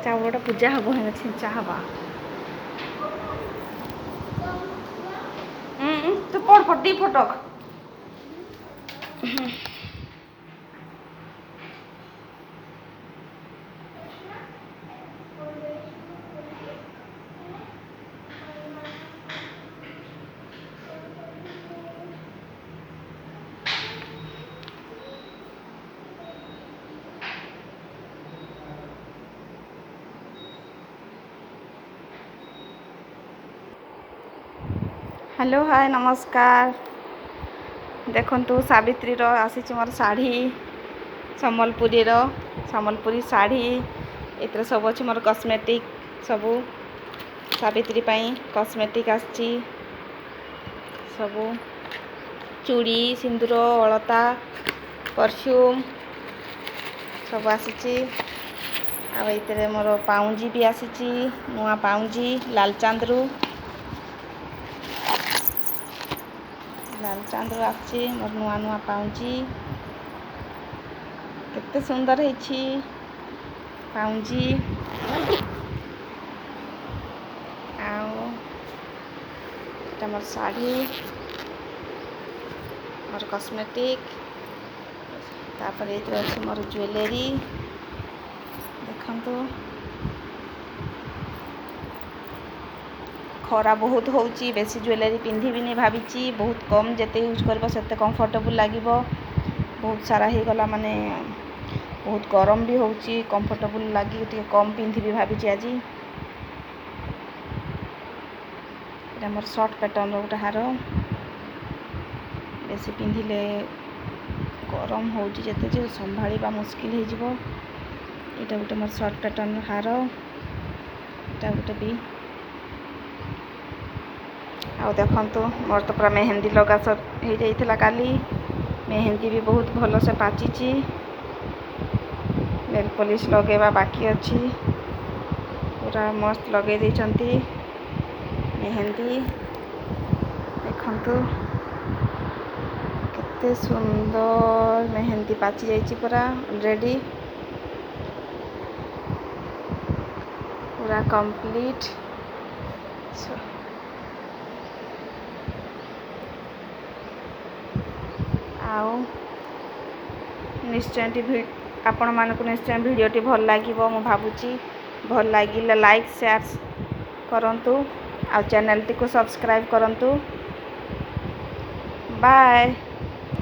ଚାଉଳଟା ପୂଜା ହବ ହେଲେ ଛିଞ୍ଚା ହବା। ତୁ ପଡ଼ ଦି ଫଟକ। हेलो हाय नमस्कार। देखंतु सावित्रीर आसी मोर शाढ़ी सम्बलपुरी शाढ़ी एथरे सब अच्छी मोर कॉस्मेटिक सबू सावित्री पाई कॉस्मेटिक आसी सबू चूड़ी सिंदूर अलता परफ्यूम सब आसी आइतरे मोर पाउंजी भी आसी नुआ पाउंजी लालचांदरू आसी मोर नुआ नुआ पाउंजी केते सुंदर है पाउंजी मोर शाढ़ी मोर कॉस्मेटिक तापर ये अच्छे मोर ज्वेलरी देखंतु खरा बहुत होची बेसी ज्वेलरी पिंधि भी नहीं भावी बहुत कम जेते यूज करबो सेते कंफर्टेबल लागिबो बहुत सारा ही गला माने बहुत गरम भी होची कंफर्टेबल लागी टे कम पिंधि भी भावी आज मोर शॉर्ट पैटर्न गोटे हार बेसी पिंधिले गरम होची जेते जे संभाळीबा मुश्किल हो जिवो एटा गोटे मोर शॉर्ट पैटर्न हार एटा गोटे भी आ देखंतु मोर तो पूरा मेहंदी लगा सब हो जाइथिला काली मेहंदी भी बहुत भल से पाचिची नेल पॉलिश लगेवा बाकी अच्छी पूरा मस्त लगे देछंती मेहंदी देखंतु केते सुंदर मेहंदी पाची जाइची पूरा ऑलरेडी पूरा कंप्लीट आउ निश्चय आपण मानक निश्चय वीडियोटी भल लागिवो मु भाबुची भल लागिले लाइक शेयर करंतु आ चैनल टी को सब्सक्राइब करंतु बाय।